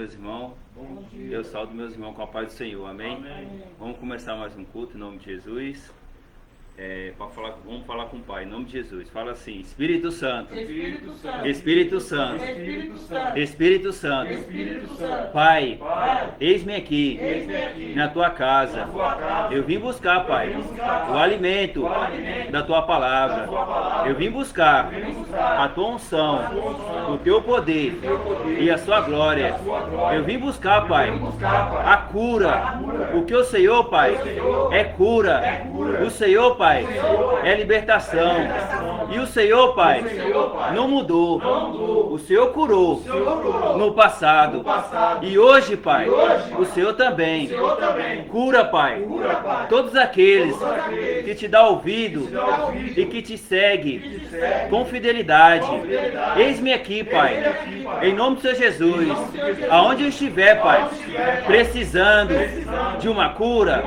meus irmãos. Bom dia. Eu saúdo meus irmãos com a paz do Senhor. Amém? Amém. Vamos começar mais um culto em nome de Jesus. Vamos falar com o Pai, em nome de Jesus. Fala assim: Espírito Santo, Espírito Santo, Espírito Santo, Espírito Santo, Espírito Santo, Espírito Santo, Pai, Pai, eis-me aqui eis-me aqui na tua casa. na tua casa. Eu vim buscar, Pai, buscar, o alimento da tua palavra. Eu vim buscar a tua unção, o teu poder e a sua glória. Eu vim buscar, Pai, a cura. O que o Senhor, Pai, é cura. O Senhor, Pai, é libertação. E o Senhor, Pai, não mudou. O Senhor curou no passado. E hoje, Pai, o Senhor também cura, Pai, todos aqueles que te dão ouvido e que te segue com fidelidade. Eis-me aqui, Pai, em nome do Senhor Jesus, aonde eu estiver, Pai, precisando de uma cura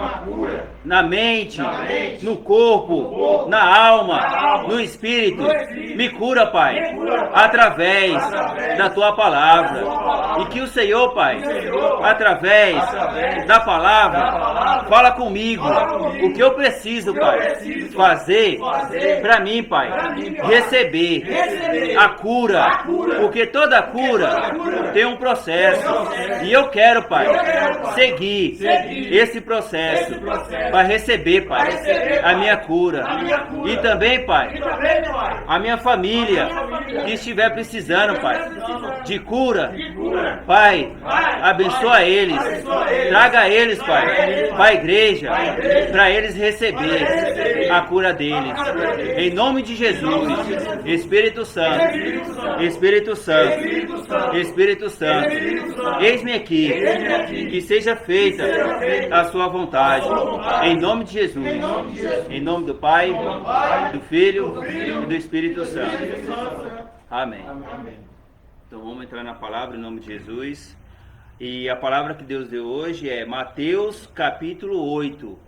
na mente, no corpo, na alma, no espírito, me cura, Pai, através da tua palavra. E que o Senhor, Pai, através da palavra, fala comigo o que eu preciso, Pai, fazer para mim, Pai, receber a cura, porque toda cura tem um processo. E eu quero, Pai, seguir esse processo para receber, Pai, a minha cura. E também, Pai, a minha família que estiver precisando, Pai, de cura, Pai, abençoa eles, traga eles, Pai, para a igreja, para eles receber a cura deles. Em nome de Jesus, Espírito Santo, Espírito Santo, Espírito Santo, eis-me aqui, que seja feita a sua vontade. Em nome de Jesus, em nome do Pai, do Filho e do Espírito Santo. Amém. Então vamos entrar na palavra em nome de Jesus. E a palavra que Deus deu hoje é Mateus capítulo 8.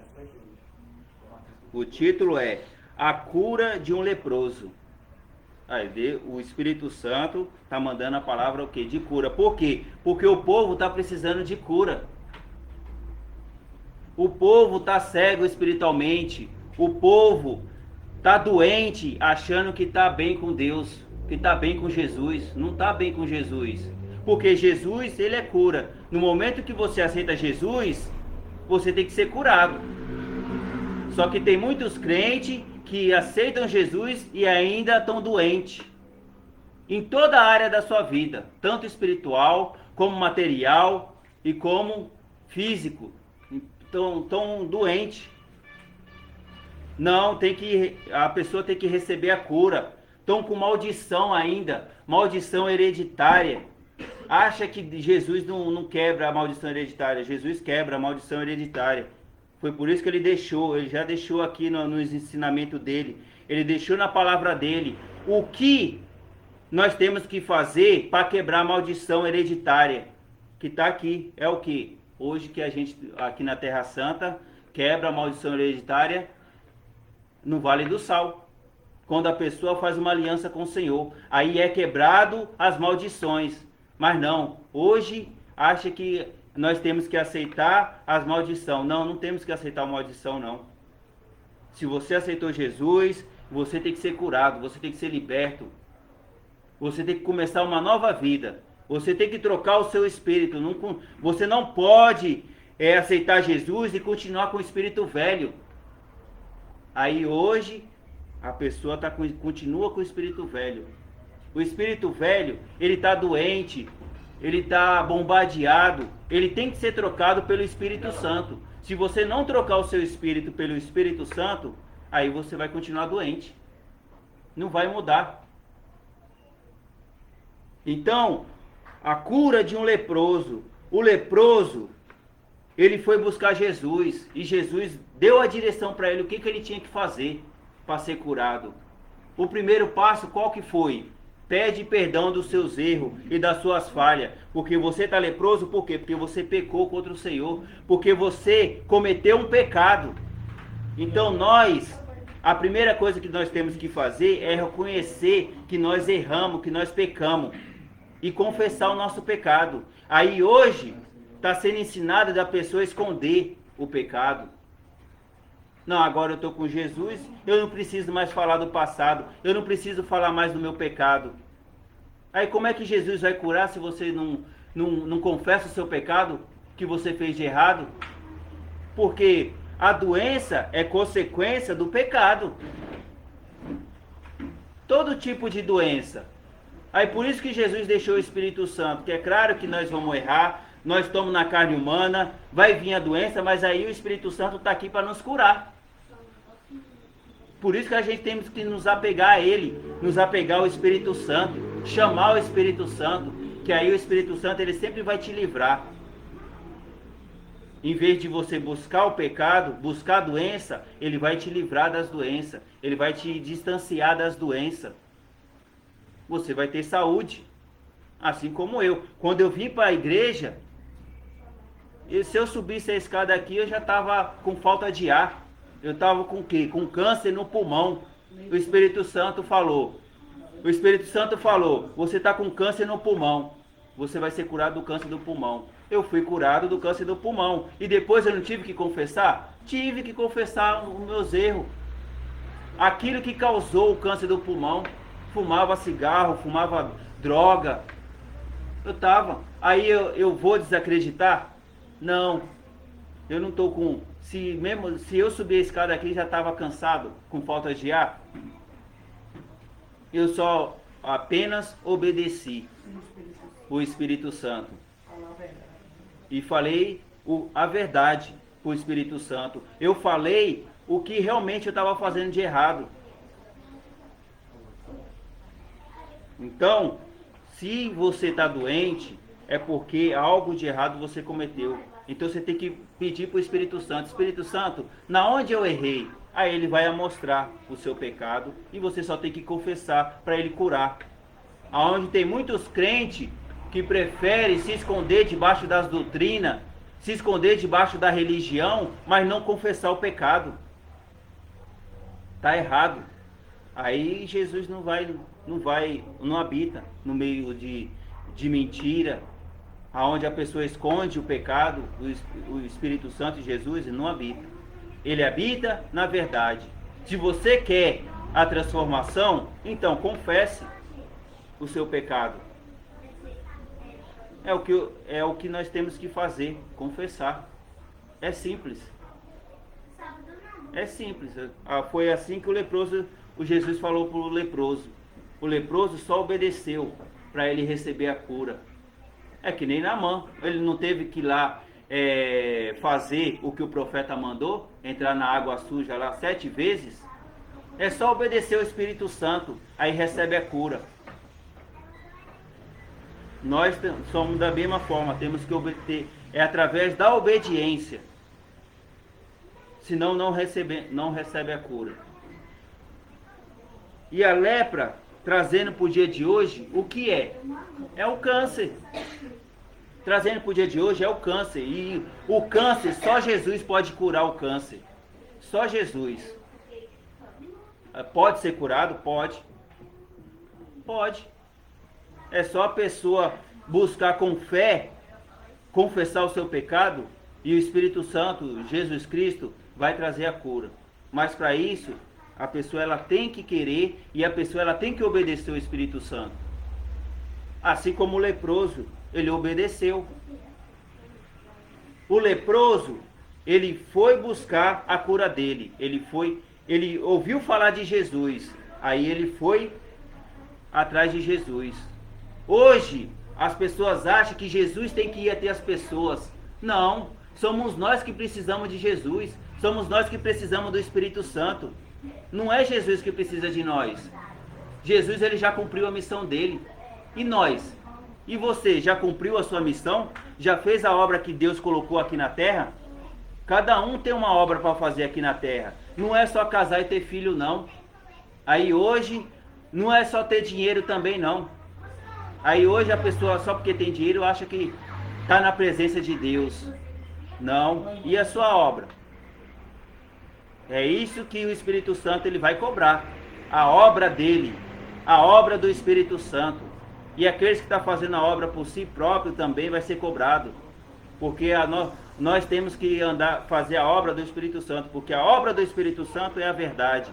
O título é A Cura de um Leproso. Aí, o Espírito Santo está mandando a palavra o quê? De cura. Por quê? Porque o povo está precisando de cura. O povo está cego espiritualmente. O povo está doente, achando que está bem com Deus, que está bem com Jesus. Não está bem com Jesus. Porque Jesus, ele é cura. No momento que você aceita Jesus, você tem que ser curado. Só que tem muitos crentes que aceitam Jesus e ainda estão doentes. Em toda a área da sua vida, tanto espiritual, como material e como físico. Estão doentes. Não, a pessoa tem que receber a cura. Estão com maldição ainda, maldição hereditária. Acha que Jesus não quebra a maldição hereditária. Jesus quebra a maldição hereditária. Foi por isso que ele já deixou aqui nos ensinamentos dele. Ele deixou na palavra dele o que nós temos que fazer para quebrar a maldição hereditária. Que está aqui, é o que? Hoje que a gente, aqui na Terra Santa, quebra a maldição hereditária no Vale do Sal. Quando a pessoa faz uma aliança com o Senhor, aí é quebrado as maldições. Mas não, hoje acha que nós temos que aceitar as maldições. Não, não temos que aceitar a maldição, não. Se você aceitou Jesus, você tem que ser curado, você tem que ser liberto. Você tem que começar uma nova vida. Você tem que trocar o seu espírito. Você não pode aceitar Jesus e continuar com o espírito velho. Aí hoje a pessoa continua com o espírito velho. O espírito velho, ele está doente, ele está bombardeado, ele tem que ser trocado pelo Espírito Santo. Se você não trocar o seu espírito pelo Espírito Santo, aí você vai continuar doente. Não vai mudar. Então, a cura de um leproso. O leproso, ele foi buscar Jesus. E Jesus deu a direção para ele, o que ele tinha que fazer para ser curado. O primeiro passo, qual que foi? Pede perdão dos seus erros e das suas falhas. Porque você está leproso, por quê? Porque você pecou contra o Senhor. Porque você cometeu um pecado. Então a primeira coisa que nós temos que fazer é reconhecer que nós erramos, que nós pecamos. e confessar o nosso pecado. Aí hoje está sendo ensinado da pessoa esconder o pecado. Não, agora eu estou com Jesus, eu não preciso mais falar do passado, eu não preciso falar mais do meu pecado. Aí como é que Jesus vai curar se você não confessa o seu pecado que você fez de errado? Porque a doença é consequência do pecado. Todo tipo de doença. Aí por isso que Jesus deixou o Espírito Santo, que é claro que nós vamos errar, nós estamos na carne humana, vai vir a doença, mas aí o Espírito Santo está aqui para nos curar. Por isso que a gente tem que nos apegar a Ele, nos apegar ao Espírito Santo, chamar o Espírito Santo, que aí o Espírito Santo ele sempre vai te livrar. Em vez de você buscar o pecado, buscar a doença, ele vai te livrar das doenças, ele vai te distanciar das doenças. Você vai ter saúde, assim como eu. Quando eu vim para a igreja, se eu subisse a escada aqui, eu já estava com falta de ar. Eu estava com o quê? Com câncer no pulmão. O Espírito Santo falou. O Espírito Santo falou, você está com câncer no pulmão. Você vai ser curado do câncer do pulmão. Eu fui curado do câncer do pulmão. E depois eu não tive que confessar? Tive que confessar os meus erros. Aquilo que causou o câncer do pulmão. Fumava cigarro, fumava droga. Eu estava. Aí eu vou desacreditar? Não. Eu não estou com... Se eu subir a escada aqui, já estava cansado, com falta de ar. Eu só apenas obedeci o Espírito Santo. E falei a verdade para o Espírito Santo. Eu falei o que realmente eu estava fazendo de errado. Então, se você está doente, é porque algo de errado você cometeu. Então você tem que pedir para o Espírito Santo. Espírito Santo, na onde eu errei? Aí ele vai mostrar o seu pecado e você só tem que confessar para ele curar. Aonde tem muitos crentes que preferem se esconder debaixo das doutrinas, se esconder debaixo da religião, mas não confessar o pecado. Está errado. Aí Jesus não habita no meio de mentira, aonde a pessoa esconde o pecado. O Espírito Santo de Jesus não habita. Ele habita na verdade. Se você quer a transformação, então confesse o seu pecado. É o que nós temos que fazer, confessar. É simples. É simples. Foi assim que o Jesus falou para o leproso. O leproso só obedeceu para ele receber a cura. É que nem Naamã. Ele não teve que ir lá fazer o que o profeta mandou, entrar na água suja lá 7 vezes. É só obedecer ao Espírito Santo, aí recebe a cura. Nós somos da mesma forma, temos que obedecer. É através da obediência. Senão não recebe a cura. E a lepra, trazendo para o dia de hoje, o que é? É o câncer. Trazendo para o dia de hoje é o câncer. E o câncer, só Jesus pode curar o câncer. Só Jesus. Pode ser curado? Pode. Pode. É só a pessoa buscar com fé, confessar o seu pecado, e o Espírito Santo, Jesus Cristo, vai trazer a cura. Mas para isso, a pessoa ela tem que querer e a pessoa ela tem que obedecer ao Espírito Santo. Assim como o leproso, ele obedeceu. O leproso, ele foi buscar a cura dele. Ele ouviu falar de Jesus. Aí ele foi atrás de Jesus. Hoje, as pessoas acham que Jesus tem que ir até as pessoas. Não, somos nós que precisamos de Jesus. Somos nós que precisamos do Espírito Santo. Não é Jesus que precisa de nós. Jesus ele já cumpriu a missão dele. E nós? E você já cumpriu a sua missão? Já fez a obra que Deus colocou aqui na terra? Cada um tem uma obra para fazer aqui na terra. Não é só casar e ter filho, não. Aí hoje, não é só ter dinheiro também, não. Aí hoje a pessoa, só porque tem dinheiro, acha que está na presença de Deus. Não. E a sua obra? É isso que o Espírito Santo ele vai cobrar. A obra dele. A obra do Espírito Santo. E aqueles que estão fazendo a obra por si próprio também vai ser cobrado. Porque nós temos que fazer a obra do Espírito Santo, porque a obra do Espírito Santo é a verdade.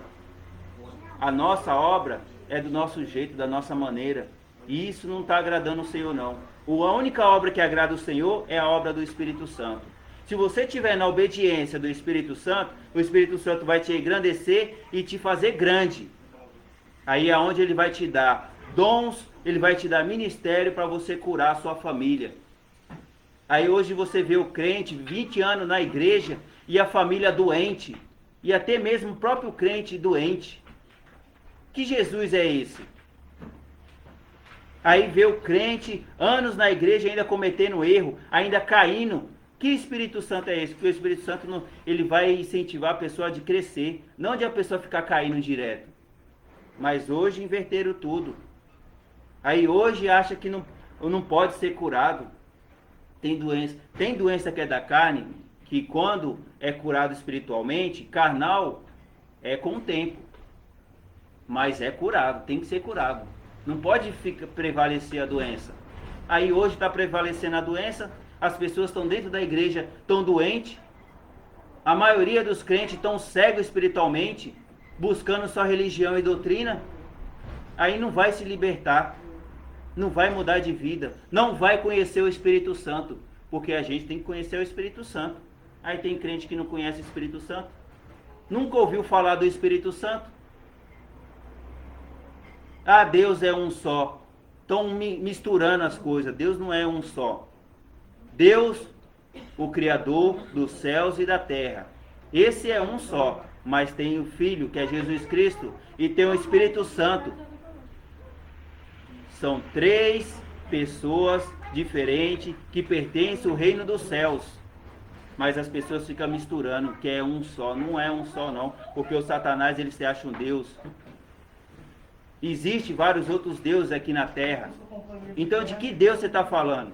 A nossa obra é do nosso jeito, da nossa maneira. E isso não está agradando o Senhor, não. A única obra que agrada o Senhor é a obra do Espírito Santo. Se você estiver na obediência do Espírito Santo, o Espírito Santo vai te engrandecer e te fazer grande. Aí é onde ele vai te dar dons, ele vai te dar ministério para você curar a sua família. Aí hoje você vê o crente 20 anos na igreja e a família doente. E até mesmo o próprio crente doente. Que Jesus é esse? Aí vê o crente anos na igreja ainda cometendo erro, ainda caindo. Que Espírito Santo é esse? Porque o Espírito Santo ele vai incentivar a pessoa de crescer, não de a pessoa ficar caindo direto. Mas hoje inverteram tudo. Aí hoje acha que não pode ser curado. Tem doença que é da carne, que quando é curado espiritualmente, carnal é com o tempo. Mas é curado, tem que ser curado. Não pode prevalecer a doença. Aí hoje está prevalecendo a doença, as pessoas estão dentro da igreja, estão doentes. A maioria dos crentes estão cegos espiritualmente, buscando só religião e doutrina. Aí não vai se libertar, não vai mudar de vida, não vai conhecer o Espírito Santo, porque a gente tem que conhecer o Espírito Santo. Aí tem crente que não conhece o Espírito Santo, nunca ouviu falar do Espírito Santo. Ah, Deus é um só. Estão misturando as coisas. Deus não é um só. Deus, o Criador dos céus e da terra. Esse é um só. Mas tem o Filho, que é Jesus Cristo, e tem o Espírito Santo. São 3 pessoas diferentes que pertencem ao reino dos céus. Mas as pessoas ficam misturando, que é um só. Não é um só, não. Porque o Satanás, ele se acha um Deus. Existem vários outros deuses aqui na terra. Então de que Deus você está falando?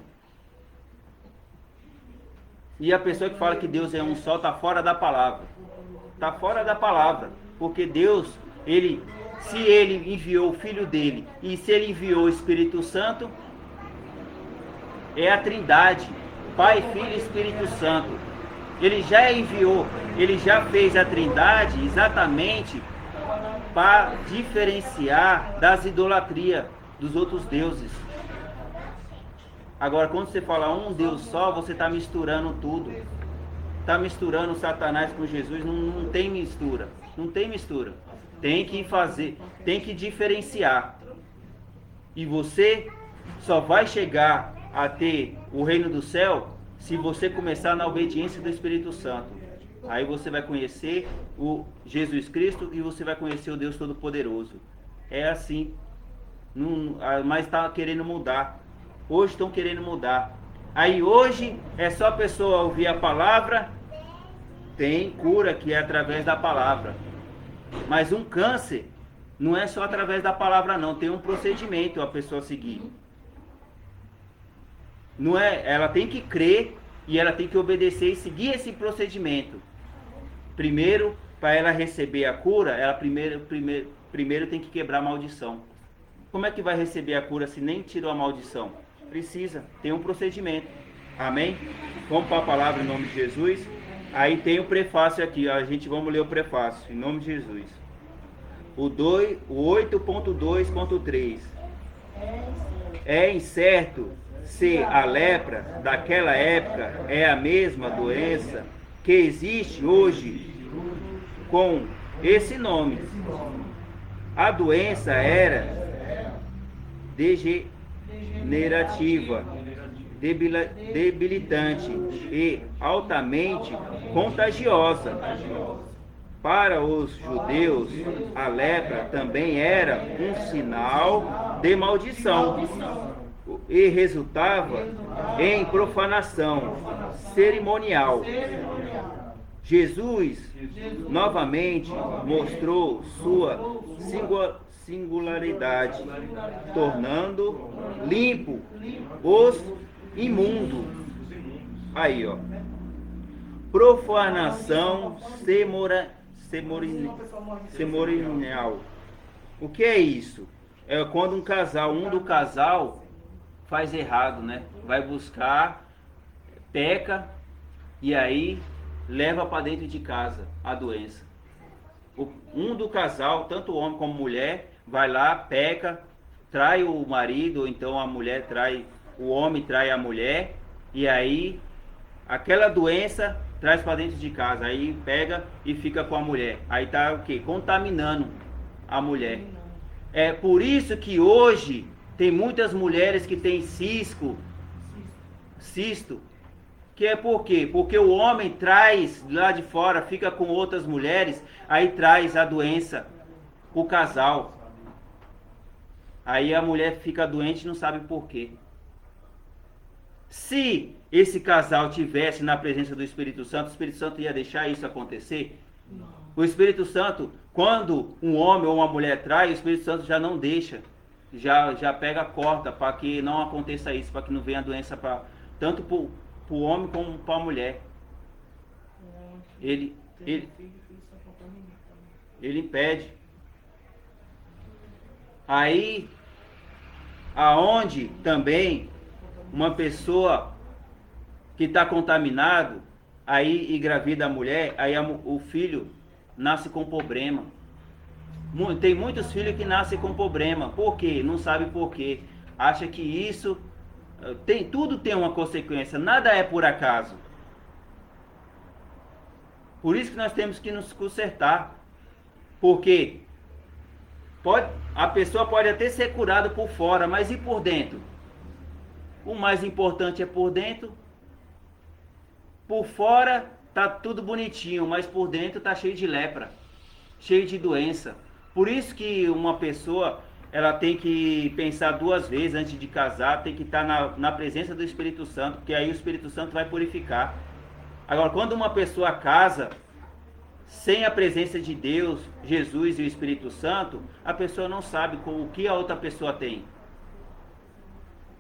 E a pessoa que fala que Deus é um só está fora da palavra. Está fora da palavra. Porque Deus, se ele enviou o Filho dele e se ele enviou o Espírito Santo, é a Trindade. Pai, Filho e Espírito Santo. Ele já enviou, ele já fez a Trindade exatamente para diferenciar das idolatrias dos outros deuses. Agora, quando você fala um Deus só, você está misturando tudo. Está misturando Satanás com Jesus, não tem mistura. Não tem mistura. Tem que diferenciar. E você só vai chegar a ter o reino do céu se você começar na obediência do Espírito Santo. Aí você vai conhecer o Jesus Cristo e você vai conhecer o Deus Todo-Poderoso. É assim. Mas está querendo mudar. Hoje estão querendo mudar. Aí hoje é só a pessoa ouvir a palavra, tem cura que é através da palavra. Mas um câncer não é só através da palavra, não. Tem um procedimento a pessoa seguir. Não é, ela tem que crer e ela tem que obedecer e seguir esse procedimento. Primeiro, para ela receber a cura, ela primeiro tem que quebrar a maldição. Como é que vai receber a cura se nem tirou a maldição? Precisa, tem um procedimento. Amém? Vamos para a palavra em nome de Jesus. Aí tem o prefácio aqui, ó. Vamos ler o prefácio, em nome de Jesus. O 8.2.3. É incerto se a lepra daquela época é a mesma doença que existe hoje com esse nome. A doença era degenerativa, debilitante e altamente contagiosa. Para os judeus, a lepra também era um sinal de maldição e resultava em profanação cerimonial. Jesus novamente mostrou sua singularidade, tornando limpo os imundos. Aí, ó. Profanação cerimonial. O que é isso? é quando um do casal faz errado, né? Vai buscar, peca e aí leva para dentro de casa a doença. Um do casal, tanto o homem como a mulher, vai lá, peca, trai o marido, ou então a mulher trai, o homem trai a mulher, e aí aquela doença traz para dentro de casa, aí pega e fica com a mulher. Aí tá o quê? Contaminando a mulher. É por isso que hoje tem muitas mulheres que têm cisto, que é por quê? Porque o homem traz lá de fora, fica com outras mulheres, aí traz a doença, o casal. Aí a mulher fica doente e não sabe por quê. Se esse casal tivesse na presença do Espírito Santo, o Espírito Santo ia deixar isso acontecer? Não. O Espírito Santo, quando um homem ou uma mulher trai, o Espírito Santo já não deixa. Já pega a corta para que não aconteça isso, para que não venha a doença tanto para o homem como para a mulher. Ele impede. Aí, aonde também uma pessoa que está contaminado, aí engravida a mulher, aí o filho nasce com problema. Tem muitos filhos que nascem com problema. Por quê? Não sabe por quê. Acha que isso tudo tem uma consequência, nada é por acaso. Por isso que nós temos que nos consertar. Porque a pessoa pode até ser curada por fora, mas e por dentro? O mais importante é por dentro. Por fora tá tudo bonitinho, mas por dentro tá cheio de lepra, cheio de doença. Por isso que uma pessoa, ela tem que pensar duas vezes antes de casar, tem que estar na presença do Espírito Santo, porque aí o Espírito Santo vai purificar. Agora, quando uma pessoa casa sem a presença de Deus, Jesus e o Espírito Santo, a pessoa não sabe o que a outra pessoa tem.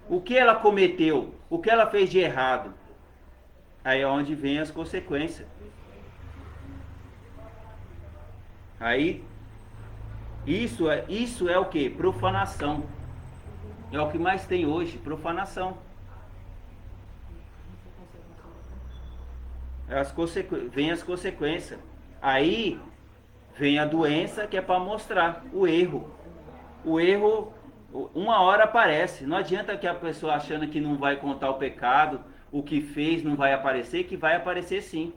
O que ela cometeu, o que ela fez de errado. Aí é onde vem as consequências. Aí, isso é o que? Profanação. É o que mais tem hoje, profanação. Vem as consequências. Aí vem a doença, que é para mostrar o erro. O erro, uma hora aparece. Não adianta que a pessoa achando que não vai contar o pecado, o que fez não vai aparecer, que vai aparecer sim.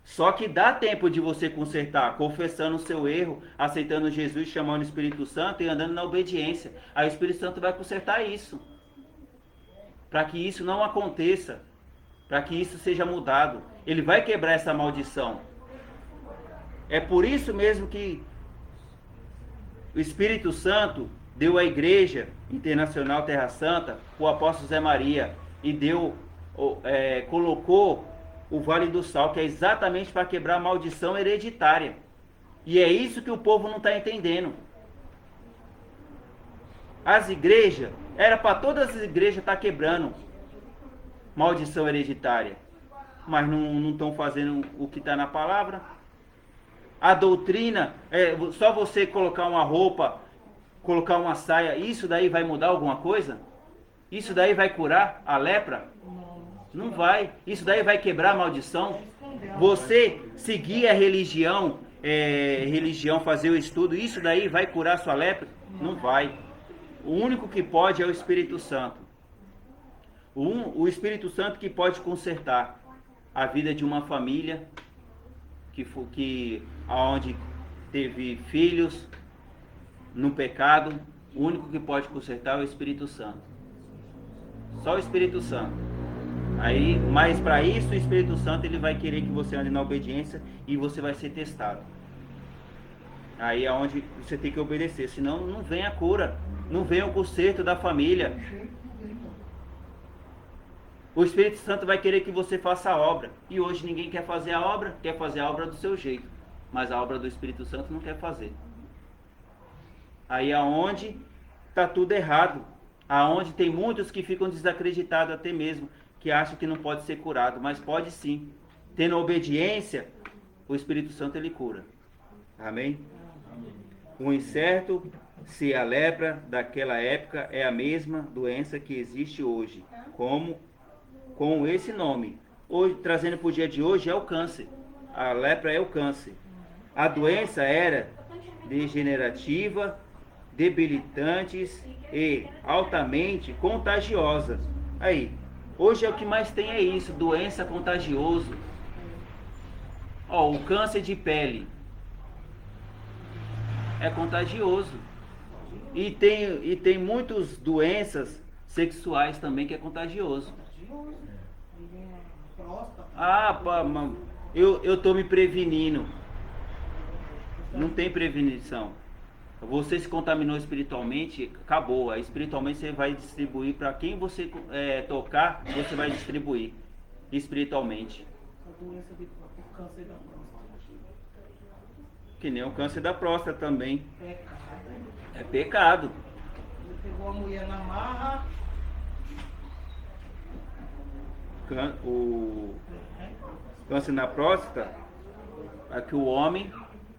Só que dá tempo de você consertar, confessando o seu erro, aceitando Jesus, chamando o Espírito Santo e andando na obediência. Aí o Espírito Santo vai consertar isso. Para que isso não aconteça. Para que isso seja mudado. Ele vai quebrar essa maldição. É por isso mesmo que o Espírito Santo deu à Igreja Internacional Terra Santa o apóstolo Zé Maria e colocou o Vale do Sal, que é exatamente para quebrar a maldição hereditária. E é isso que o povo não está entendendo. As igrejas, era para todas as igrejas estar quebrando maldição hereditária, mas não estão fazendo o que está na palavra. A doutrina, só você colocar uma roupa, colocar uma saia, isso daí vai mudar alguma coisa? Isso daí vai curar a lepra? Não vai. Isso daí vai quebrar a maldição? Você seguir a religião, fazer o estudo, isso daí vai curar sua lepra? Não vai. O único que pode é o Espírito Santo. O Espírito Santo que pode consertar a vida de uma família onde teve filhos no pecado. O único que pode consertar é o Espírito Santo. Só o Espírito Santo. Aí, mas para isso o Espírito Santo ele vai querer que você ande na obediência e você vai ser testado. Aí é onde você tem que obedecer, senão não vem a cura, não vem o conserto da família. O Espírito Santo vai querer que você faça a obra. E hoje ninguém quer fazer a obra, quer fazer a obra do seu jeito. Mas a obra do Espírito Santo não quer fazer. Aí é onde está tudo errado. Aonde tem muitos que ficam desacreditados até mesmo, que acham que não pode ser curado, mas pode sim. Tendo obediência, o Espírito Santo ele cura. Amém? O incerto se a lepra daquela época é a mesma doença que existe hoje, como com esse nome. Hoje, trazendo para o dia de hoje, é o câncer. A lepra é o câncer. A doença era degenerativa, debilitantes e altamente contagiosa. Aí, hoje é o que mais tem é isso, doença contagiosa. Ó, o câncer de pele é contagioso. E tem muitas doenças sexuais também que é contagioso. Ah, pá, eu tô me prevenindo. Não tem prevenição. Você se contaminou espiritualmente, acabou. Aí, espiritualmente você vai distribuir para quem você tocar, você vai distribuir espiritualmente. A doença de câncer da próstata. Que nem o câncer da próstata também. Pecado, hein? É pecado. Ele pegou a mulher na marra. O câncer na próstata é que o homem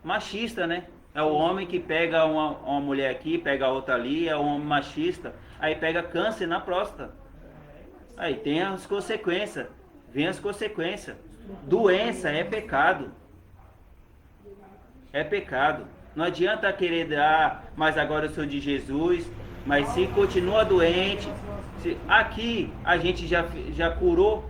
machista, né? É o homem que pega uma mulher aqui, pega a outra ali, é o homem machista, aí pega câncer na próstata. Aí tem as consequências, vem as consequências. Doença é pecado. É pecado. Não adianta querer dar, mas agora eu sou de Jesus, mas se continua doente, aqui a gente já curou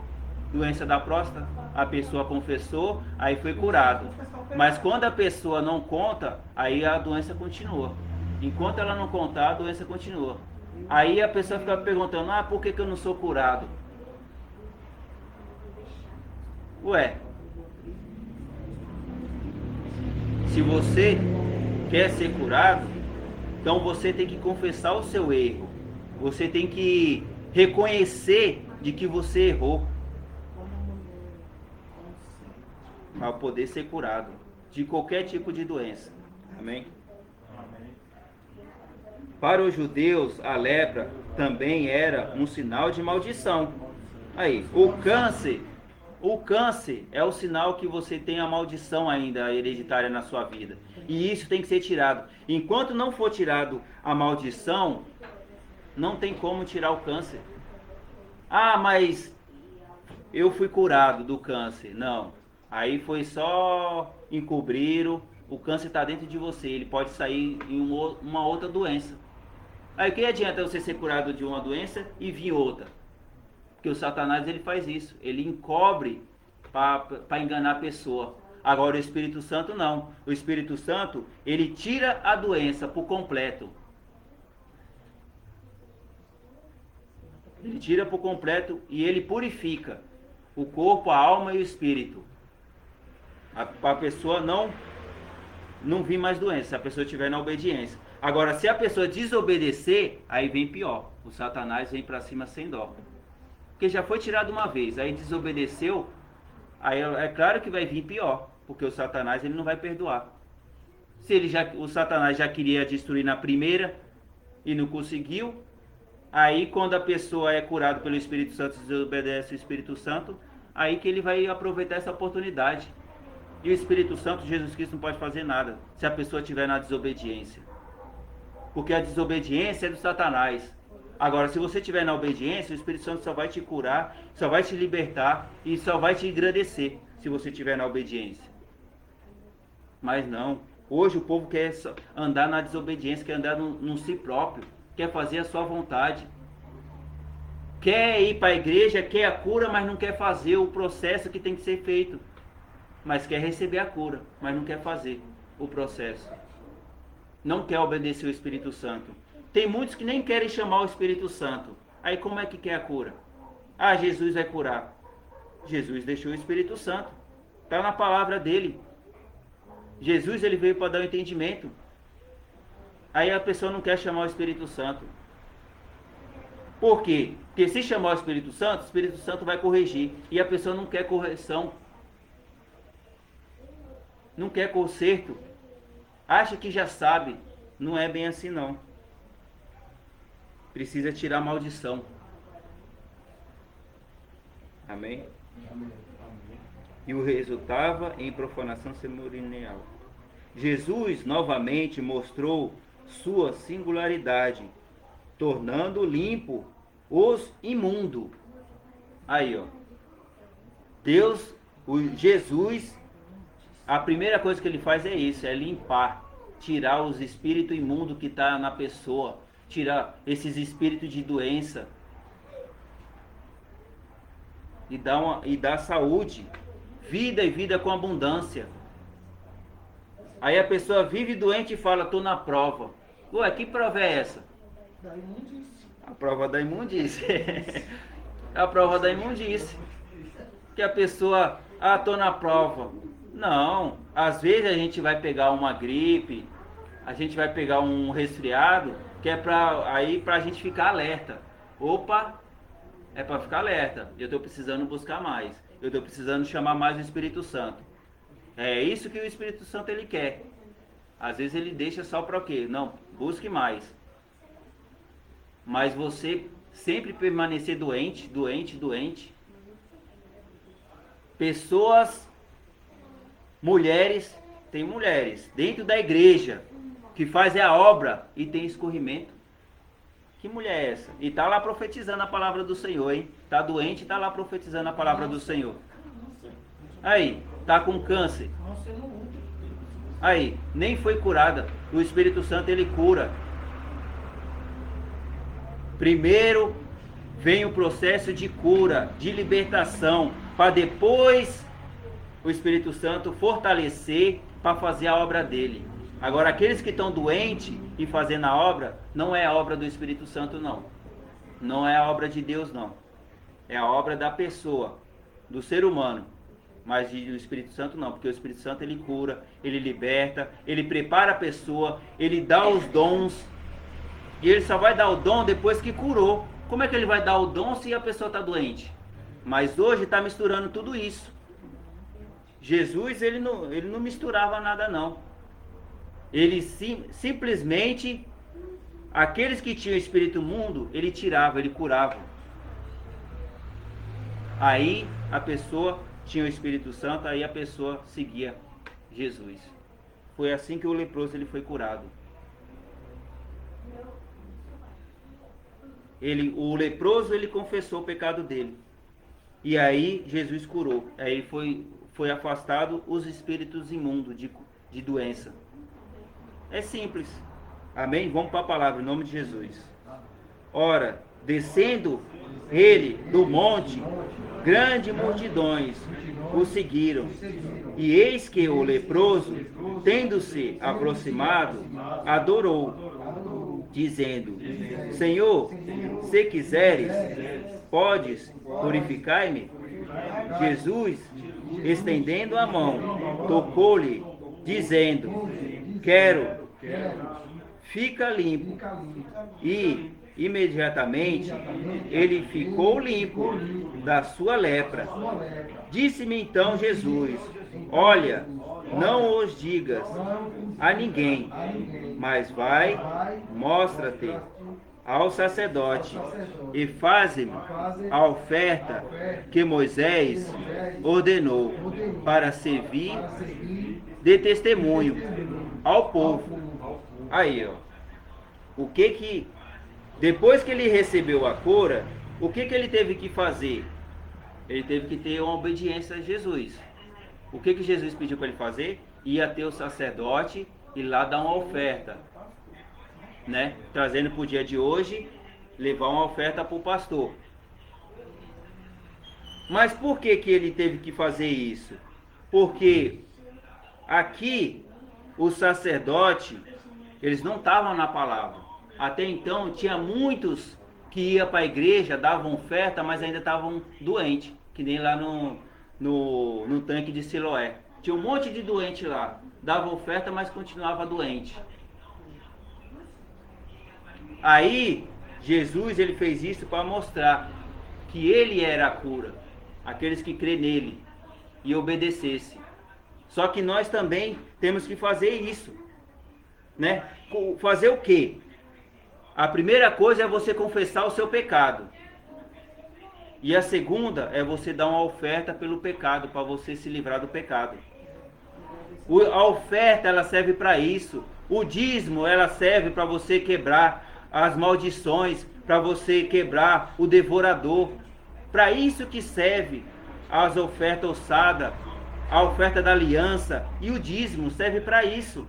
doença da próstata, a pessoa confessou, aí foi curado. Mas quando a pessoa não conta, aí a doença continua. Enquanto ela não contar, a doença continua. Aí a pessoa fica perguntando, por que eu não sou curado? Ué, se você quer ser curado, então você tem que confessar o seu erro. Você tem que reconhecer de que você errou para poder ser curado de qualquer tipo de doença. Amém? Para os judeus, a lepra também era um sinal de maldição. Aí, o câncer é o sinal que você tem a maldição ainda hereditária na sua vida. E isso tem que ser tirado. Enquanto não for tirado a maldição, não tem como tirar o câncer. Mas eu fui curado do câncer. Não. Aí foi só encobriram. O câncer está dentro de você. Ele pode sair em uma outra doença. Aí o que adianta você ser curado de uma doença e vir outra? Porque o Satanás ele faz isso. Ele encobre para enganar a pessoa. Agora o Espírito Santo não. O Espírito Santo ele tira a doença por completo. Ele tira por completo e ele purifica o corpo, a alma e o espírito. Para a pessoa não vir mais doença, se a pessoa estiver na obediência. Agora, se a pessoa desobedecer, aí vem pior. O Satanás vem para cima sem dó. Porque já foi tirado uma vez, aí desobedeceu, aí é claro que vai vir pior. Porque o Satanás ele não vai perdoar. Se o Satanás já queria destruir na primeira e não conseguiu, aí quando a pessoa é curada pelo Espírito Santo, desobedece o Espírito Santo, aí que ele vai aproveitar essa oportunidade. E o Espírito Santo, Jesus Cristo, não pode fazer nada se a pessoa estiver na desobediência. Porque a desobediência é do Satanás. Agora, se você estiver na obediência, o Espírito Santo só vai te curar, só vai te libertar e só vai te engrandecer se você estiver na obediência. Mas não. Hoje o povo quer andar na desobediência, quer andar no si próprio, quer fazer a sua vontade. Quer ir para a igreja, quer a cura, mas não quer fazer o processo que tem que ser feito. Mas quer receber a cura, mas não quer fazer o processo. Não quer obedecer o Espírito Santo. Tem muitos que nem querem chamar o Espírito Santo. Aí como é que quer a cura? Jesus vai curar. Jesus deixou o Espírito Santo. Está na palavra dele. Jesus ele veio para dar o entendimento. Aí a pessoa não quer chamar o Espírito Santo. Por quê? Porque se chamar o Espírito Santo vai corrigir. E a pessoa não quer correção. Não quer conserto. Acha que já sabe. Não é bem assim não. Precisa tirar a maldição. Amém? E o resultava em profanação cerimonial. Jesus novamente mostrou sua singularidade, tornando limpo os imundos. Aí, ó. Jesus, a primeira coisa que ele faz é isso, é limpar, tirar os espíritos imundos que está na pessoa, tirar esses espíritos de doença e dar saúde, vida e vida com abundância. Aí a pessoa vive doente e fala, estou na prova. Ué, que prova é essa? Da imundície. A prova da imundície. A prova da imundície. Que a pessoa, estou na prova. Não, às vezes a gente vai pegar uma gripe, a gente vai pegar um resfriado, que é pra gente ficar alerta. Opa, é para ficar alerta. Eu estou precisando buscar mais. Eu estou precisando chamar mais o Espírito Santo. É isso que o Espírito Santo ele quer. Às vezes ele deixa só para o quê? Não, busque mais. Mas você sempre permanecer doente, doente. Pessoas, mulheres, tem mulheres dentro da igreja que fazem a obra e tem escorrimento. Que mulher é essa? E tá lá profetizando a palavra do Senhor, hein? Tá doente e tá lá profetizando a palavra do Senhor. Aí, tá com câncer. Aí, nem foi curada. O Espírito Santo ele cura. Primeiro vem o processo de cura, de libertação, para depois o Espírito Santo fortalecer para fazer a obra dele. Agora, aqueles que estão doentes e fazendo a obra, não é a obra do Espírito Santo, não. Não é a obra de Deus, não. É a obra da pessoa, do ser humano. Mas do Espírito Santo não, porque o Espírito Santo ele cura, ele liberta, ele prepara a pessoa, ele dá os dons. E ele só vai dar o dom depois que curou. Como é que ele vai dar o dom se a pessoa está doente? Mas hoje está misturando tudo isso. Jesus ele não misturava nada não. Ele simplesmente, aqueles que tinham espírito imundo, ele tirava, ele curava. Aí a pessoa tinha o Espírito Santo, aí a pessoa seguia Jesus. Foi assim que o leproso ele foi curado. O leproso ele confessou o pecado dele. E aí Jesus curou. Aí foi afastado os espíritos imundos de doença. É simples. Amém? Vamos para a palavra, em nome de Jesus. Ora, descendo ele do monte, grandes multidões o seguiram. E eis que o leproso, tendo-se aproximado, adorou, dizendo: Senhor, se quiseres, podes purificar-me. Jesus, estendendo a mão, tocou-lhe, dizendo: Quero, fica limpo. E imediatamente ele ficou limpo da sua lepra. Disse-me então Jesus: Olha, não os digas a ninguém, mas vai, mostra-te ao sacerdote e faze-me a oferta que Moisés ordenou para servir de testemunho ao povo. Aí, ó, depois que ele recebeu a cura, o que ele teve que fazer? Ele teve que ter uma obediência a Jesus. O que Jesus pediu para ele fazer? Ir até o sacerdote e lá dar uma oferta, né? Trazendo para o dia de hoje, levar uma oferta para o pastor. Mas por que ele teve que fazer isso? Porque aqui o sacerdote, eles não estavam na palavra. Até então tinha muitos que iam para a igreja, davam oferta, mas ainda estavam doentes, que nem lá no tanque de Siloé. Tinha um monte de doente lá, dava oferta, mas continuava doente. Aí Jesus ele fez isso para mostrar que ele era a cura, aqueles que crê nele e obedecessem. Só que nós também temos que fazer isso, né? Fazer o quê? A primeira coisa é você confessar o seu pecado. E a segunda é você dar uma oferta pelo pecado, para você se livrar do pecado. A oferta, ela serve para isso. O dízimo, ela serve para você quebrar as maldições, para você quebrar o devorador. Para isso que serve as ofertas ossadas, a oferta da aliança e o dízimo serve para isso.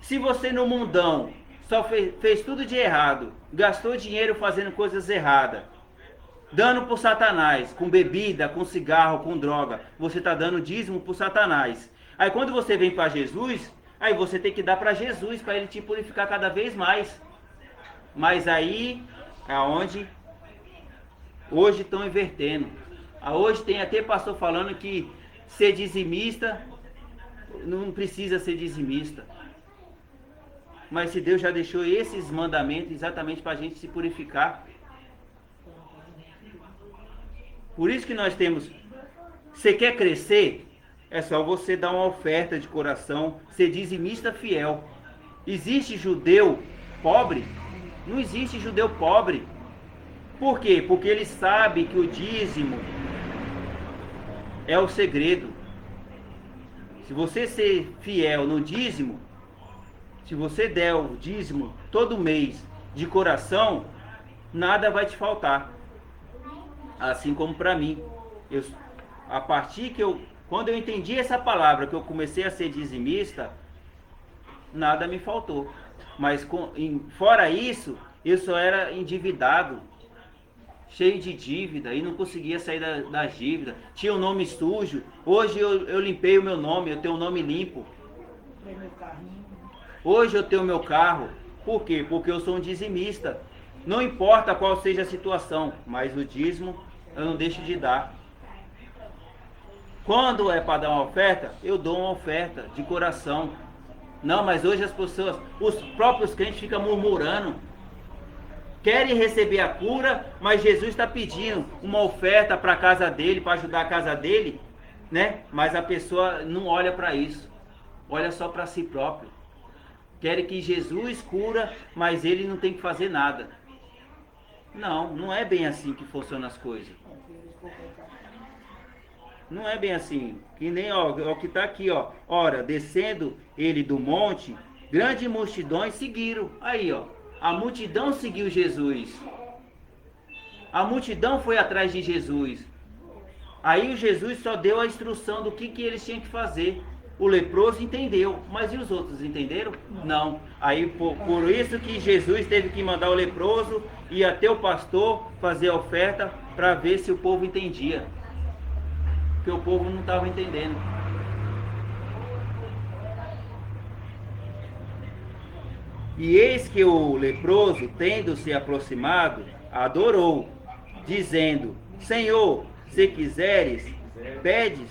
Se você no mundão só fez tudo de errado, gastou dinheiro fazendo coisas erradas, dando por Satanás, com bebida, com cigarro, com droga, você está dando dízimo por Satanás. Aí quando você vem para Jesus, aí você tem que dar para Jesus, para ele te purificar cada vez mais. Mas aí é onde hoje estão invertendo. Hoje tem até pastor falando que ser dizimista não precisa ser dizimista. Mas se Deus já deixou esses mandamentos exatamente para a gente se purificar. Por isso que nós temos, você quer crescer? É só você dar uma oferta de coração, ser dizimista fiel. Existe judeu pobre? Não existe judeu pobre. Por quê? Porque ele sabe que o dízimo é o segredo. Se você ser fiel no dízimo, se você der o dízimo todo mês de coração, nada vai te faltar. Assim como para mim. A partir que quando eu entendi essa palavra, que eu comecei a ser dizimista, nada me faltou. Mas fora isso, eu só era endividado, cheio de dívida, e não conseguia sair das dívidas. Tinha um nome sujo. Hoje eu limpei o meu nome, eu tenho um nome limpo. Hoje eu tenho o meu carro. Por quê? Porque eu sou um dizimista. Não importa qual seja a situação, mas o dízimo eu não deixo de dar. Quando é para dar uma oferta, eu dou uma oferta de coração. Não, mas hoje as pessoas, os próprios crentes ficam murmurando. Querem receber a cura, mas Jesus está pedindo uma oferta para a casa dele, para ajudar a casa dele, né? Mas a pessoa não olha para isso. Olha só para si próprio. Querem que Jesus cura, mas ele não tem que fazer nada. Não, não é bem assim que funcionam as coisas. Não é bem assim. Que nem o que está aqui, ó. Ora, descendo ele do monte, grandes multidões seguiram. Aí, ó. A multidão seguiu Jesus. A multidão foi atrás de Jesus. Aí o Jesus só deu a instrução do que eles tinham que fazer. O leproso entendeu, mas e os outros entenderam? Não. Aí por isso que Jesus teve que mandar o leproso ir até o pastor fazer a oferta para ver se o povo entendia. Porque o povo não estava entendendo. E eis que o leproso, tendo se aproximado, adorou, dizendo: Senhor, se quiseres, pedes,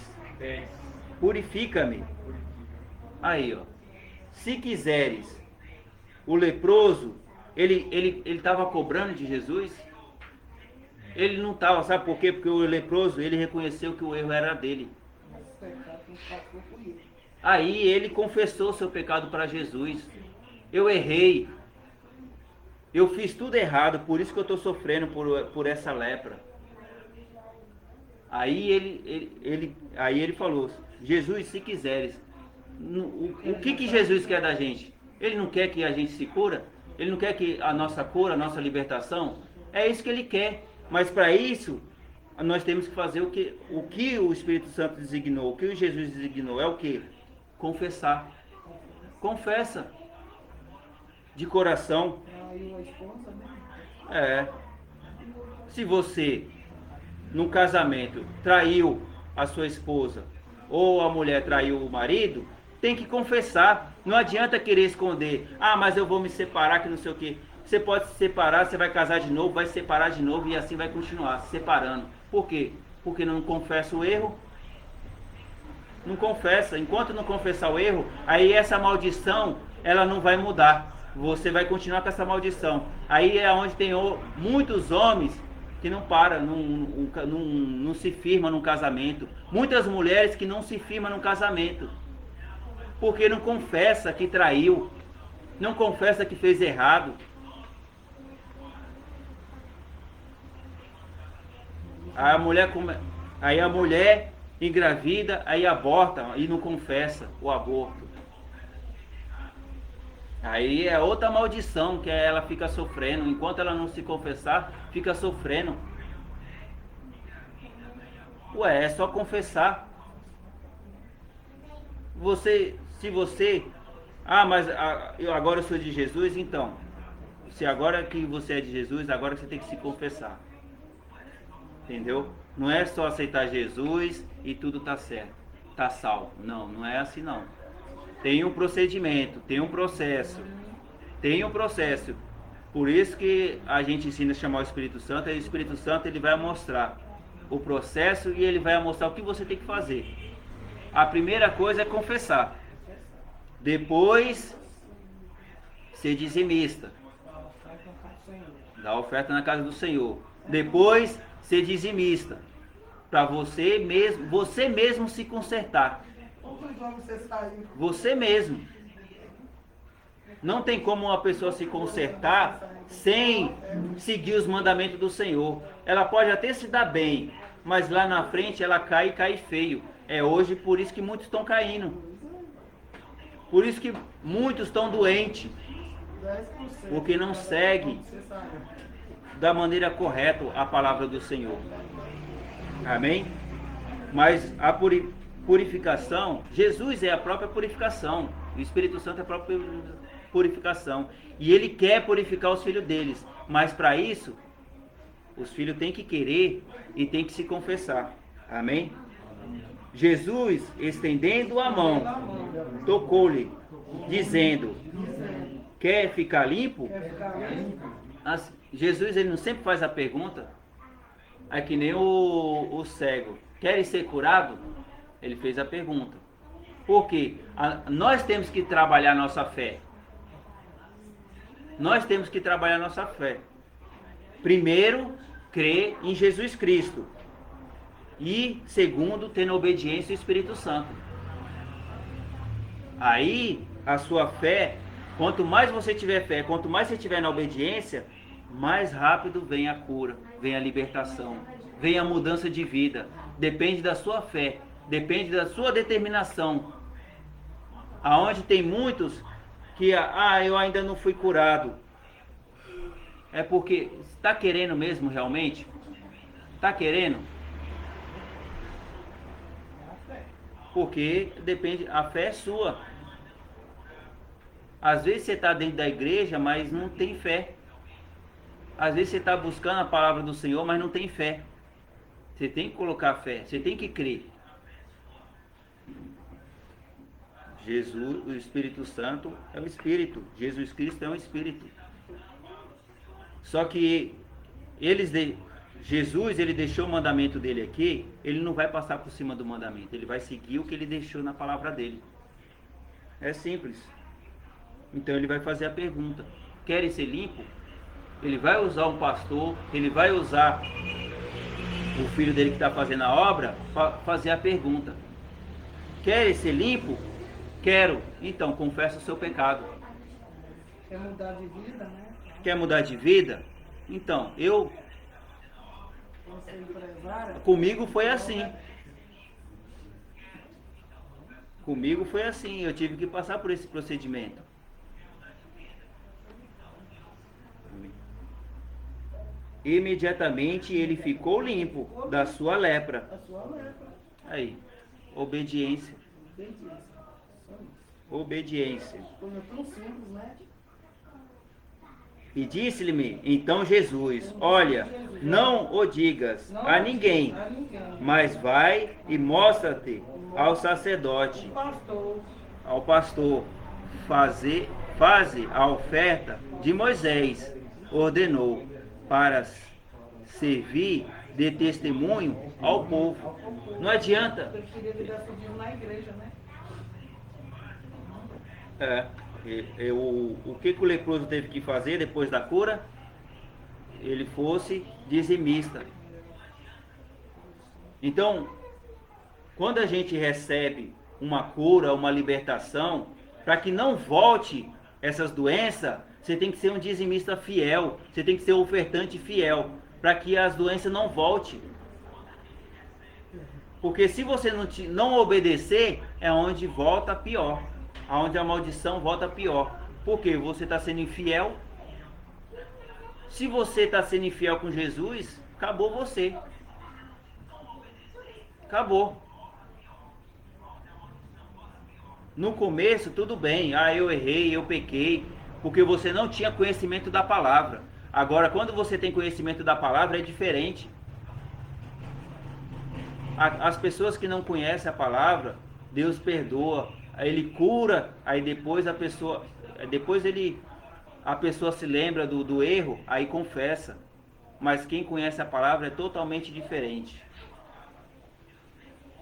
purifica-me. Aí, ó. Se quiseres. O leproso, ele estava cobrando de Jesus? Ele não estava, sabe por quê? Porque o leproso, ele reconheceu que o erro era dele. Aí ele confessou seu pecado para Jesus. Eu errei. Eu fiz tudo errado, por isso que eu estou sofrendo por essa lepra. Aí ele falou: Jesus, se quiseres. O que Jesus quer da gente? Ele não quer que a gente se cura? Ele não quer que a nossa cura, a nossa libertação? É isso que ele quer. Mas para isso, nós temos que fazer o que o Espírito Santo designou, o que o Jesus designou. É o que? Confessar. Confessa. De coração. Se você, num casamento, traiu a sua esposa, ou a mulher traiu o marido, tem que confessar. Não adianta querer esconder. Ah, mas eu vou me separar, que não sei o quê. Você pode se separar, você vai casar de novo, vai se separar de novo e assim vai continuar se separando. Por quê? Porque não confessa o erro. Não confessa. Enquanto não confessar o erro, aí essa maldição, ela não vai mudar. Você vai continuar com essa maldição. Aí é onde tem muitos homens que não param, não se firmam num casamento. Muitas mulheres que não se firmam num casamento. Porque não confessa que traiu. Não confessa que fez errado. Aí a mulher engravida, aí aborta e não confessa o aborto. Aí é outra maldição que ela fica sofrendo. Enquanto ela não se confessar, fica sofrendo. Ué, é só confessar. Se você... Ah, mas agora eu sou de Jesus, então. Se agora que você é de Jesus, agora você tem que se confessar. Entendeu? Não é só aceitar Jesus e tudo tá certo. Tá salvo. Não, não é assim não. Tem um procedimento, tem um processo. Tem um processo. Por isso que a gente ensina a chamar o Espírito Santo. E o Espírito Santo ele vai mostrar o processo e ele vai mostrar o que você tem que fazer. A primeira coisa é confessar. Depois, ser dizimista. Dar oferta na casa do Senhor. Depois, ser dizimista. Para você mesmo se consertar. Você mesmo. Não tem como uma pessoa se consertar sem seguir os mandamentos do Senhor. Ela pode até se dar bem, mas lá na frente ela cai e cai feio. É hoje por isso que muitos estão caindo. Por isso que muitos estão doentes. Porque não seguem da maneira correta a palavra do Senhor. Amém? Mas a purificação, Jesus é a própria purificação. O Espírito Santo é a própria purificação. E Ele quer purificar os filhos deles. Mas para isso, os filhos têm que querer e têm que se confessar. Amém? Jesus, estendendo a mão, tocou-lhe, dizendo: quer ficar limpo? Assim, Jesus, ele não sempre faz a pergunta. É que nem o cego. Quer ser curado? Ele fez a pergunta. Por quê? Nós temos que trabalhar nossa fé. Nós temos que trabalhar nossa fé. Primeiro, crer em Jesus Cristo. E segundo, tendo obediência ao Espírito Santo. Aí, a sua fé, quanto mais você tiver fé, quanto mais você tiver na obediência, mais rápido vem a cura, vem a libertação, vem a mudança de vida. Depende da sua fé, depende da sua determinação. Aonde tem muitos que, eu ainda não fui curado. É porque está querendo mesmo realmente? Está querendo? Porque depende, a fé é sua. Às vezes você está dentro da igreja, mas não tem fé. Às vezes você está buscando a palavra do Senhor, mas não tem fé. Você tem que colocar fé, você tem que crer. Jesus, o Espírito Santo é o Espírito. Jesus Cristo é um Espírito. Só que Jesus, ele deixou o mandamento dele aqui, ele não vai passar por cima do mandamento. Ele vai seguir o que ele deixou na palavra dele. É simples. Então ele vai fazer a pergunta: querem ser limpo? Ele vai usar um pastor, ele vai usar o filho dele que está fazendo a obra para fazer a pergunta: querem ser limpo? Quero. Então confessa o seu pecado. Quer mudar de vida, né? Quer mudar de vida? Então, Você é empresária? comigo foi assim. Comigo foi assim, eu tive que passar por esse procedimento. Imediatamente ele ficou limpo da sua lepra. A sua lepra. Aí, obediência. Obediência. Só isso. Obediência. Coisa tão simples, né? E disse-lhe então Jesus: olha, não o digas a ninguém, mas vai e mostra-te ao sacerdote, ao pastor, faze a oferta de Moisés ordenou, para servir de testemunho ao povo. Não adianta. Eu queria ele decidiu na igreja, né? O que o leproso teve que fazer depois da cura? Ele fosse dizimista. Então, quando a gente recebe uma cura, uma libertação, para que não volte essas doenças, você tem que ser um dizimista fiel, você tem que ser um ofertante fiel, para que as doenças não voltem. Porque se você não obedecer, é onde volta pior. Aonde a maldição volta pior. Porque você está sendo infiel. Se você está sendo infiel com Jesus, acabou você. Acabou. No começo, tudo bem. Ah, eu errei, eu pequei. Porque você não tinha conhecimento da palavra. Agora, quando você tem conhecimento da palavra, é diferente. As pessoas que não conhecem a palavra, Deus perdoa. Aí Ele cura. Aí depois a pessoa se lembra do erro, aí confessa. Mas quem conhece a palavra é totalmente diferente.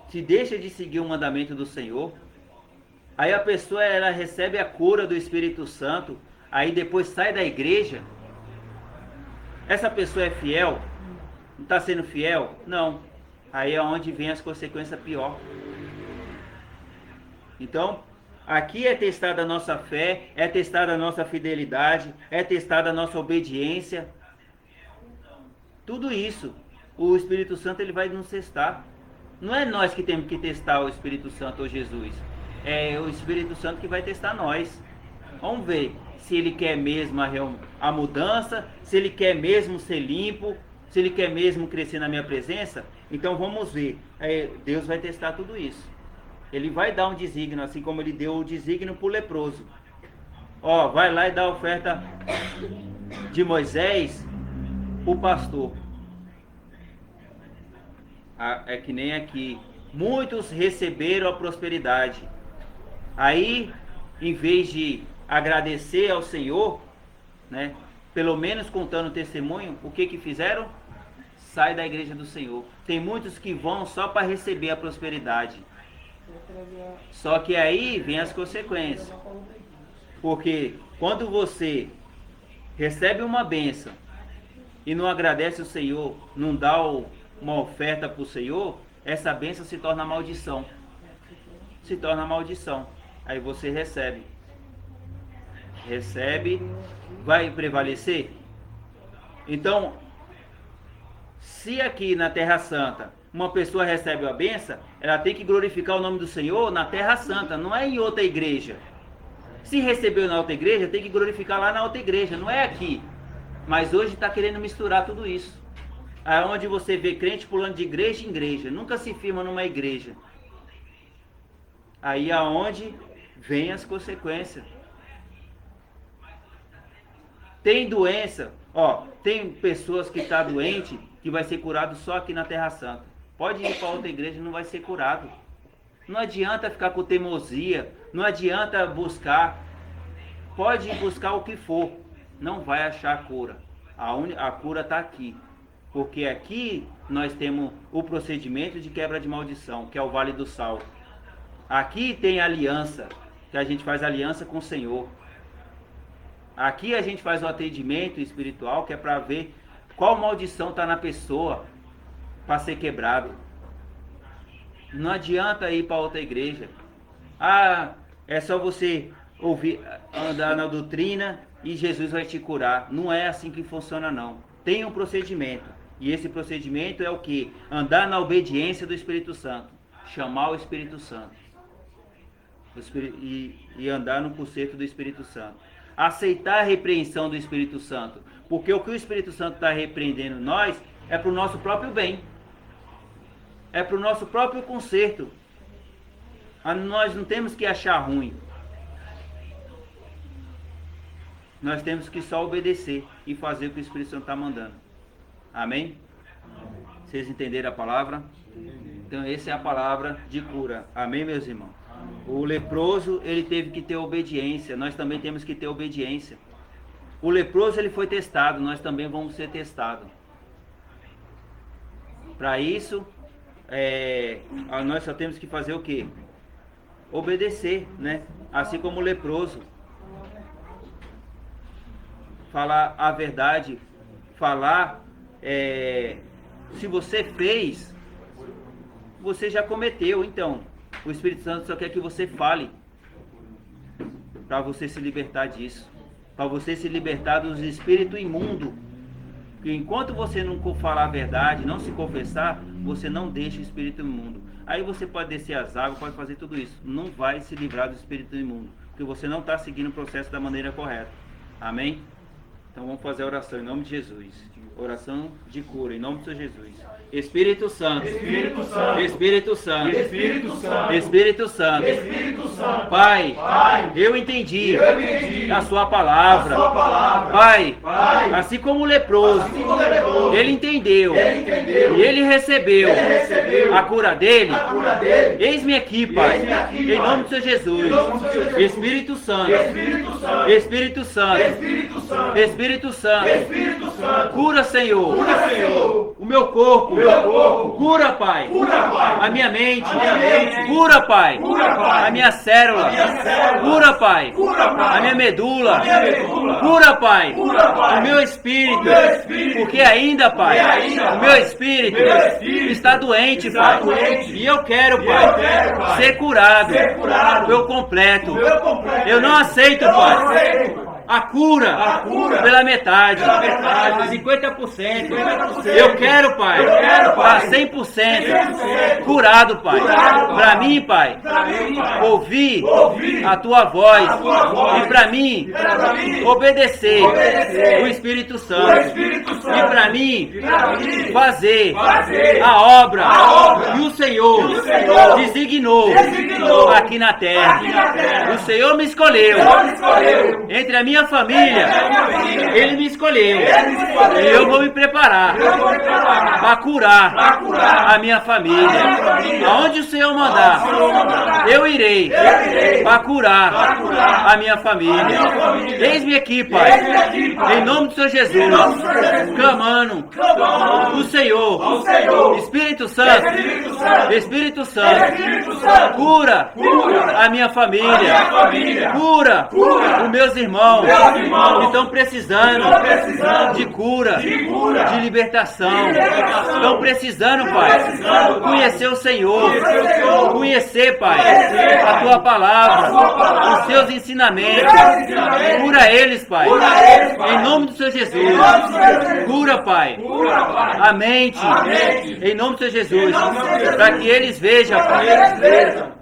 Se deixa de seguir o mandamento do Senhor, aí a pessoa ela recebe a cura do Espírito Santo, aí depois sai da igreja. Essa pessoa é fiel? Não está sendo fiel? Não. Aí é onde vem as consequências pior. Então, aqui é testada a nossa fé, é testada a nossa fidelidade, é testada a nossa obediência. Tudo isso, o Espírito Santo ele vai nos testar. Não é nós que temos que testar o Espírito Santo ou Jesus. É o Espírito Santo que vai testar nós. Vamos ver se ele quer mesmo a mudança, se ele quer mesmo ser limpo, se ele quer mesmo crescer na minha presença. Então vamos ver. Deus vai testar tudo isso. Ele vai dar um desígnio, assim como ele deu o desígnio para o leproso. Ó, vai lá e dá a oferta de Moisés para o pastor. É que nem aqui. Muitos receberam a prosperidade. Aí, em vez de agradecer ao Senhor, né, pelo menos contando testemunho, o que fizeram? Sai da igreja do Senhor. Tem muitos que vão só para receber a prosperidade. Só que aí vem as consequências. Porque quando você recebe uma bênção e não agradece o Senhor, não dá uma oferta para o Senhor, essa bênção se torna maldição. Se torna maldição. Aí você recebe. Recebe, vai prevalecer? Então, se aqui na Terra Santa uma pessoa recebe a bênção, ela tem que glorificar o nome do Senhor na Terra Santa, não é em outra igreja. Se recebeu na outra igreja, tem que glorificar lá na outra igreja, não é aqui. Mas hoje está querendo misturar tudo isso. Aonde você vê crente pulando de igreja em igreja, nunca se firma numa igreja. Aí aonde vem as consequências. Tem doença, ó, tem pessoas que estão doentes, que vai ser curado só aqui na Terra Santa. Pode ir para outra igreja e não vai ser curado. Não adianta ficar com teimosia, não adianta buscar. Pode ir buscar o que for, não vai achar a cura. A cura está aqui. Porque aqui nós temos o procedimento de quebra de maldição, que é o Vale do Sal. Aqui tem aliança, que a gente faz aliança com o Senhor. Aqui a gente faz o atendimento espiritual, que é para ver qual maldição está na pessoa para ser quebrado. Não adianta ir para outra igreja. Ah, é só você ouvir, andar na doutrina e Jesus vai te curar. Não é assim que funciona, não. Tem um procedimento. E esse procedimento é o que? Andar na obediência do Espírito Santo. Chamar o Espírito Santo. E andar no conceito do Espírito Santo. Aceitar a repreensão do Espírito Santo. Porque o que o Espírito Santo está repreendendo nós é para o nosso próprio bem. É para o nosso próprio conserto. Nós não temos que achar ruim. Nós temos que só obedecer e fazer o que o Espírito Santo está mandando. Amém? Vocês entenderam a palavra? Então essa é a palavra de cura. Amém, meus irmãos? O leproso, ele teve que ter obediência. Nós também temos que ter obediência. O leproso, ele foi testado. Nós também vamos ser testados. Para isso, nós só temos que fazer o quê? Obedecer, né? Assim como o leproso. Falar a verdade. Falar, se você fez, você já cometeu. Então, o Espírito Santo só quer que você fale. Para você se libertar disso. Para você se libertar dos espíritos imundos. Porque enquanto você não falar a verdade, não se confessar, você não deixa o espírito imundo. Aí você pode descer as águas, pode fazer tudo isso. Não vai se livrar do espírito imundo. Porque você não está seguindo o processo da maneira correta. Amém? Então vamos fazer a oração em nome de Jesus. Oração de cura em nome de Jesus. Espírito Santo. Espírito Santo. Espírito Santo. Espírito Santo. Espírito Santo. Espírito Santo. Pai, Pai, eu entendi a sua a palavra. sua palavra. Pai, Pai, assim como o leproso, assim como o leproso, ele entendeu entendeu, e ele recebeu recebeu a cura dele. a cura dele. Eis-me aqui, Pai, Eis-me aqui, em Pai. nome do Senhor Jesus. Em nome do Senhor Jesus. Espírito Santo. Espírito Santo. Espírito Santo. Espírito Santo. Espírito Santo. Espírito Santo. Cura, Senhor, Cura, Senhor, o meu corpo. o meu corpo. Cura, Pai, Cura, Pai, a minha mente. minha mente. Cura, Pai, Cura, Pai, a minha célula. minha célula. Cura, Pai, Cura, Pai, a minha medula. minha medula. Cura, Pai, Cura, Pai, o meu espírito. o meu espírito. Porque ainda, Pai, Porque ainda, o meu espírito, meu espírito está doente, está Pai. doente. E eu quero, E Pai, eu quero, Pai, ser curado, ser curado pelo completo. Meu completo. Eu não aceito, Eu não Pai, aceito, Pai, a cura, a cura pela metade, pela metade. 50%. 50%. Eu quero, Pai, Eu quero, Pai, a 100% 100% curado, Pai. curado, Pai. Para mim, Pai, pra mim, Pai, ouvir ouvir a Tua voz, a Tua voz. e para mim, E pra mim, obedecer obedecer o Espírito o Santo. Espírito Santo. E para mim, E pra mim, fazer fazer a obra que o Senhor designou aqui na terra. aqui na terra. O Senhor me escolheu. Deus escolheu. Entre a minha família, Ele me escolheu. Ele me escolheu. E eu vou me preparar Eu vou me preparar para curar pra curar a minha família. a minha família. Aonde o Senhor mandar, eu irei para curar a minha família. Eis-me aqui, Pai, Eis-me aqui, Pai, em nome do Senhor Jesus, nome do Senhor Jesus, clamando clamando o Senhor, ao Senhor. Espírito Santo, Espírito Santo. Espírito Santo, Espírito Santo. cura Cura a minha família, a minha família. cura Cura os meus irmãos meus irmãos que estão precisando estão precisando de cura, de cura, de libertação, libertação. estão precisando, Pai, precisando, Pai, conhecer o Senhor, conhecer o Senhor. conhecer, Pai, Conhecer, a Pai, Tua palavra, a Tua palavra, os Seus ensinamentos, os Seus ensinamentos. cura eles, Pai, Cura eles, Pai. em nome do Senhor Jesus, Em nome do Senhor Jesus. cura, Pai, Cura, Pai, a mente, a mente. em nome do Senhor Jesus, Em nome do Senhor Jesus. para que eles vejam, Para que Pai, eles vejam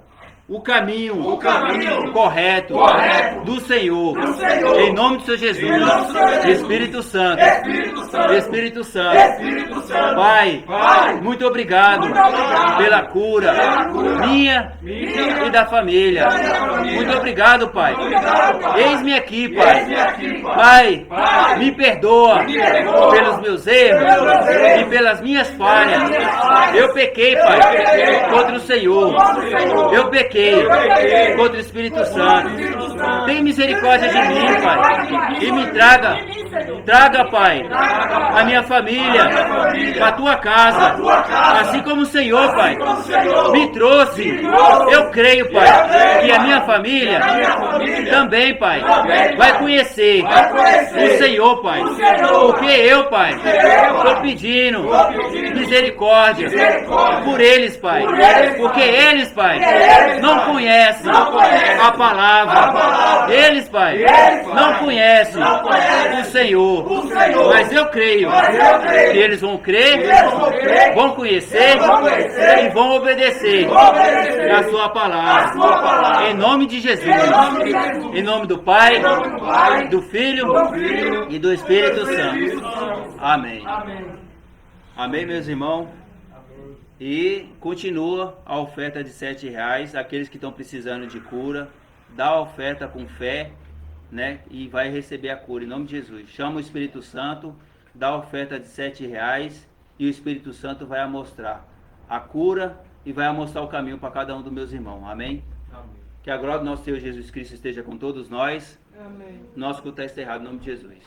o caminho, o caminho correto, correto do Senhor, do Senhor. em nome do Senhor Jesus, Em nome do Senhor Jesus. Espírito Santo, Espírito Santo. Espírito Santo, Espírito Santo. Pai, Pai, muito obrigado, muito obrigado pela cura, pela cura minha e da família. minha família. Muito obrigado, Pai. Obrigado, Pai. Eis-me aqui, Pai. Eis-me aqui, Pai. Pai, me perdoa Me perdoa pelos meus erros pelos meus erros e pelas minhas falhas. minhas falhas. Eu pequei, Pai, Eu pequei, Pai, contra o Senhor. contra o Senhor. Eu pequei Eu pequei contra o Espírito contra o Santo. Espírito Santo. Tem misericórdia de mim, Pai, e me traga, Pai, a minha família para a Tua casa, assim como o Senhor, Pai, me trouxe. Eu creio, Pai, que a minha família também, Pai, vai conhecer o Senhor, Pai, porque eu, Pai, estou pedindo misericórdia por eles, Pai, porque eles, Pai, não conhecem a palavra, eles, Pai, não conhecem o Senhor, mas eu creio que eles vão crer, vão conhecer e vão obedecer a Sua palavra, em nome de Jesus, em nome do Pai, do Filho e do Espírito Santo. Amém. Amém, meus irmãos. E continua a oferta de R$7, aqueles que estão precisando de cura, dá a oferta com fé, né? E vai receber a cura em nome de Jesus. Chama o Espírito Santo, dá a oferta de R$7 e o Espírito Santo vai mostrar a cura e vai mostrar o caminho para cada um dos meus irmãos. Amém? Que a glória do nosso Senhor Jesus Cristo esteja com todos nós. Amém. Nosso culto está encerrado em nome de Jesus.